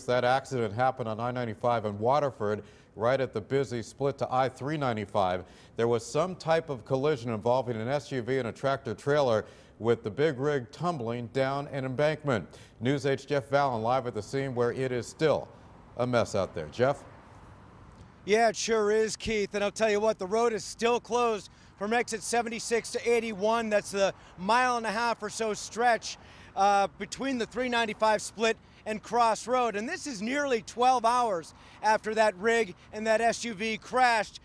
That accident happened on I-95 in Waterford, right at the busy split to I-395. There was some type of collision involving an SUV and a tractor trailer, with the big rig tumbling down an embankment. News 8's Jeff Vallon live at the scene, where it is still a mess out there. Jeff? Yeah, it sure is, Keith. And I'll tell you what, the road is still closed from exit 76 to 81. That's the mile-and-a-half or so stretch between the 395 split and Cross Road. And this is nearly 12 hours after that rig and that SUV crashed.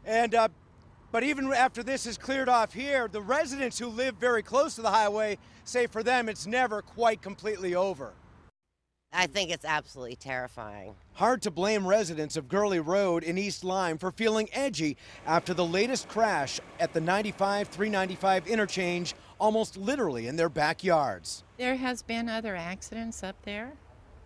But even after this is cleared off here, the residents who live very close to the highway say for them it's never quite completely over. I think it's absolutely terrifying. Hard to blame residents of Gurley Road in East Lyme for feeling edgy after the latest crash at the 95-395 interchange, almost literally in their backyards. There has been other accidents up there,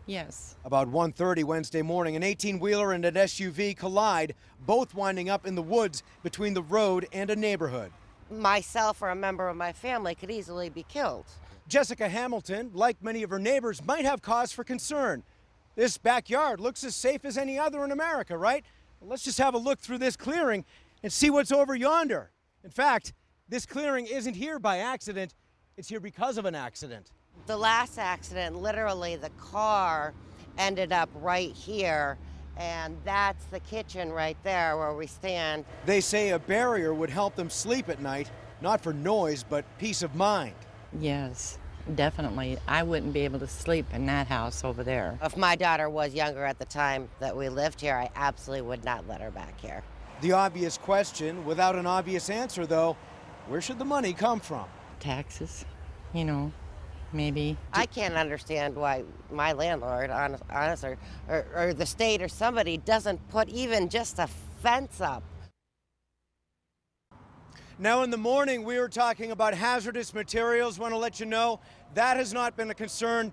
yes. About 1:30 Wednesday morning, an 18-wheeler and an SUV collide, both winding up in the woods between the road and a neighborhood. Myself or a member of my family could easily be killed. Jessica Hamilton, like many of her neighbors, might have cause for concern. This backyard looks as safe as any other in America, right? Well, let's just have a look through this clearing and see what's over yonder. In fact, this clearing isn't here by accident. It's here because of an accident. The last accident, literally the car ended up right here, and that's the kitchen right there where we stand. They say a barrier would help them sleep at night, not for noise, but peace of mind. Yes, definitely. I wouldn't be able to sleep in that house over there. If my daughter was younger at the time that we lived here, I absolutely would not let her back here. The obvious question, without an obvious answer though, where should the money come from? Taxes, you know, maybe. I can't understand why my landlord, honestly, or the state or somebody doesn't put even just a fence up. Now in the morning, we were talking about hazardous materials. Want to let you know that has not been a concern.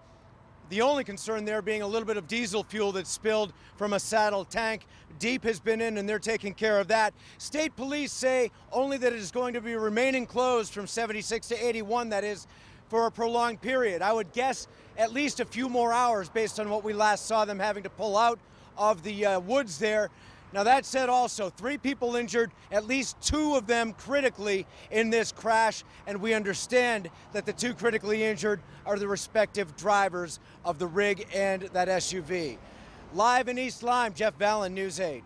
The only concern there being a little bit of diesel fuel that spilled from a saddle tank. DEEP has been in and they're taking care of that. State police say only that it is going to be remaining closed from 76 to 81, that is, for a prolonged period. I would guess at least a few more hours based on what we last saw them having to pull out of the woods there. Now that said, also 3 people injured, at least 2 of them critically in this crash, and we understand that the 2 critically injured are the respective drivers of the rig and that SUV. Live in East Lyme, Jeff Vallon, News 8.